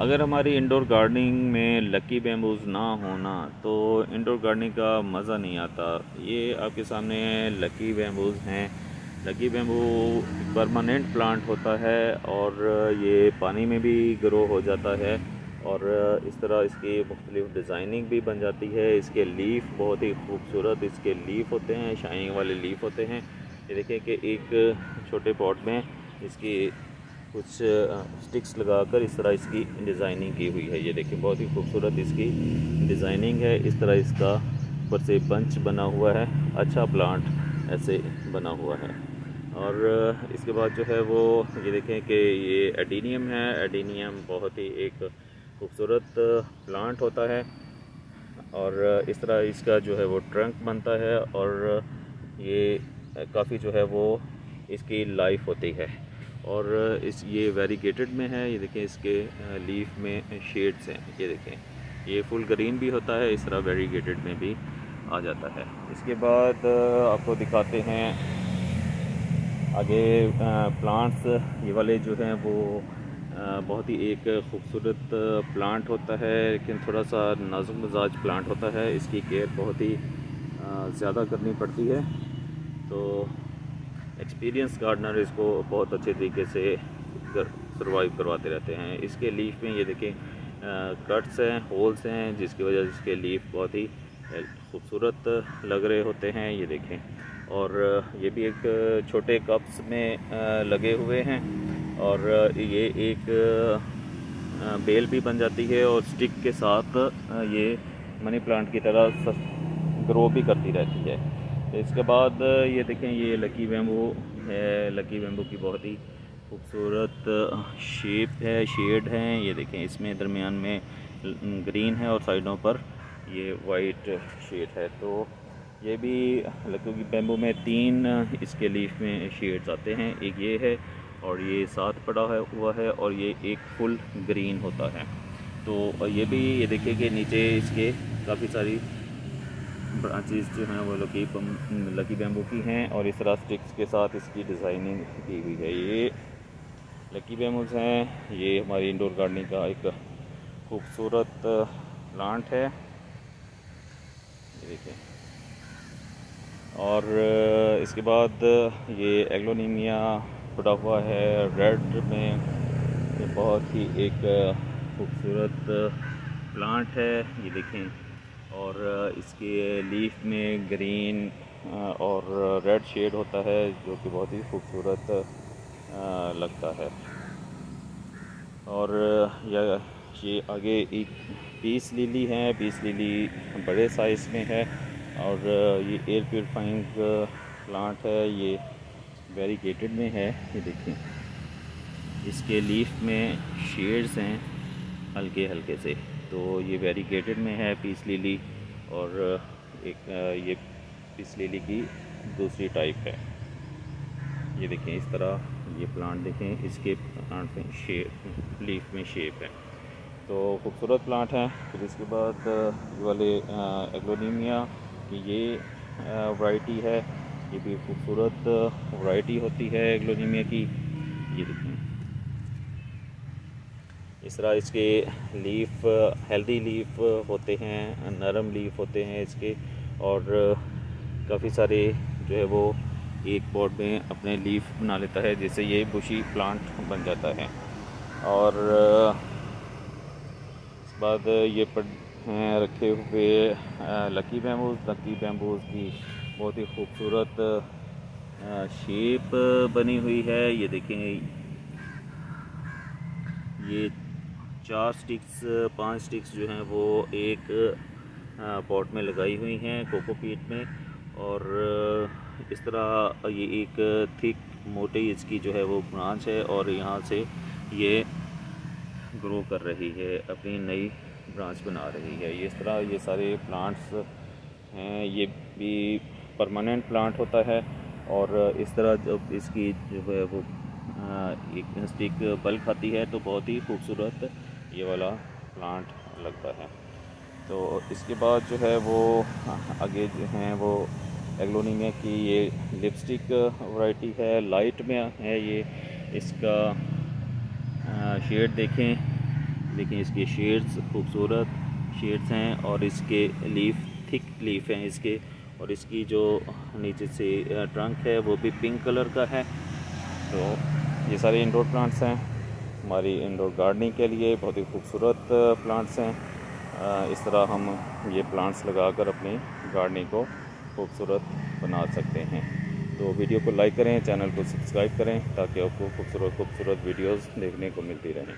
अगर हमारी indoor gardening में लकी बैम्बूज ना होना तो इंडोर गार्डनिंग का मज़ा नहीं आता। ये आपके सामने लकी बैम्बूज हैं। लकी बैम्बू परमानेंट प्लांट होता है और ये पानी में भी ग्रो हो जाता है और इस तरह इसकी मुख्तलिफ़ डिज़ाइनिंग भी बन जाती है। इसके लीफ बहुत ही खूबसूरत इसके लीफ होते हैं, शाइनिंग वाले लीफ होते हैं। ये देखिए कि एक छोटे पॉट में इसकी कुछ स्टिक्स लगाकर इस तरह इसकी डिज़ाइनिंग की हुई है। ये देखिए बहुत ही खूबसूरत इसकी डिज़ाइनिंग है। इस तरह इसका ऊपर से बंच बना हुआ है, अच्छा प्लांट ऐसे बना हुआ है। और इसके बाद जो है वो ये देखें कि ये एडीनियम है। एडीनियम बहुत ही एक खूबसूरत प्लांट होता है और इस तरह इसका जो है वो ट्रंक बनता है और ये काफ़ी जो है वो इसकी लाइफ होती है। और इस ये वेरीगेटेड में है। ये देखें इसके लीफ में शेड्स हैं। ये देखें ये फुल ग्रीन भी होता है, इस तरह वेरीगेटेड में भी आ जाता है। इसके बाद आपको दिखाते हैं आगे प्लांट्स। ये वाले जो हैं वो बहुत ही एक खूबसूरत प्लांट होता है, लेकिन थोड़ा सा नाजुक मिजाज प्लांट होता है। इसकी केयर बहुत ही ज़्यादा करनी पड़ती है। तो एक्सपीरियंस गार्डनर इसको बहुत अच्छे तरीके से सर्वाइव करवाते रहते हैं। इसके लीफ में ये देखें कट्स हैं, होल्स हैं, जिसकी वजह से इसके लीफ बहुत ही खूबसूरत लग रहे होते हैं। ये देखें और ये भी एक छोटे कप्स में लगे हुए हैं और ये एक बेल भी बन जाती है और स्टिक के साथ ये मनी प्लांट की तरह ग्रो भी करती रहती है। तो इसके बाद ये देखें ये लकी बैम्बू है। लकी बैम्बू की बहुत ही खूबसूरत शेप है, शेड हैं। ये देखें इसमें दरमियान में ग्रीन है और साइडों पर ये वाइट शेड है। तो ये भी लकी बैम्बू में 3 इसके लीफ में शेड्स आते हैं। एक ये है और ये साथ पड़ा हुआ है और ये एक फुल ग्रीन होता है। तो ये भी ये देखिए कि नीचे इसके काफ़ी सारी ब्रांचेस जो हैं वो लकी बैम्बू की हैं और इस तरह स्टिक्स के साथ इसकी डिज़ाइनिंग की हुई है। ये लकी बैम्बूज हैं। ये हमारी इंडोर गार्डनिंग का एक खूबसूरत प्लांट है। ये देखिए और इसके बाद ये एग्लोनीमिया पड़ा हुआ है रेड में। ये बहुत ही एक खूबसूरत प्लांट है। ये देखें और इसके लीफ में ग्रीन और रेड शेड होता है जो कि बहुत ही खूबसूरत लगता है। और ये आगे एक पीस लिली है। पीस लिली बड़े साइज़ में है और ये एयर प्योरीफाइंग प्लांट है। ये वेरीगेटेड में है। ये देखें इसके लीफ में शेड्स हैं हल्के हल्के से। तो ये वेरीगेटेड में है पीस लिली और एक ये पीस लिली की दूसरी टाइप है। ये देखें इस तरह ये प्लांट देखें, इसके प्लांट में शेप लीफ में शेप है। तो खूबसूरत प्लांट है। फिर इसके बाद ये वाले एग्लोनीमिया की ये वैरायटी है। ये भी खूबसूरत वैरायटी होती है एग्लोनीमिया की। ये देखें इस तरह इसके लीफ हेल्दी लीफ होते हैं, नरम लीफ होते हैं इसके और काफ़ी सारे जो है वो एक पॉट में अपने लीफ बना लेता है, जिससे ये बुशी प्लांट बन जाता है। और इसके बाद ये हैं रखे हुए लकी बैम्बूज़ की बहुत ही खूबसूरत शेप बनी हुई है। ये देखें ये 5 स्टिक्स जो हैं वो एक पॉट में लगाई हुई हैं कोकोपीट में और इस तरह ये एक थिक मोटी इसकी जो है वो ब्रांच है और यहाँ से ये ग्रो कर रही है, अपनी नई ब्रांच बना रही है। ये इस तरह ये सारे प्लांट्स हैं। ये भी परमानेंट प्लांट होता है और इस तरह जब इसकी जो है वो एक स्टिक बल्क आती है तो बहुत ही खूबसूरत ये वाला प्लांट लगता है। तो इसके बाद जो है वो आगे जो हैं वो एग्लोनीमिया की ये लिपस्टिक वैरायटी है, लाइट में है। ये इसका शेड देखें, देखिए इसकी शेड्स खूबसूरत शेड्स हैं और इसके लीफ थिक लीफ हैं इसके, और इसकी जो नीचे से ट्रंक है वो भी पिंक कलर का है। तो ये सारे इंडोर प्लांट्स हैं हमारी इंडोर गार्डनिंग के लिए, बहुत ही खूबसूरत प्लांट्स हैं। इस तरह हम ये प्लांट्स लगाकर अपनी गार्डनिंग को खूबसूरत बना सकते हैं। तो वीडियो को लाइक करें, चैनल को सब्सक्राइब करें ताकि आपको खूबसूरत वीडियोस देखने को मिलती रहें।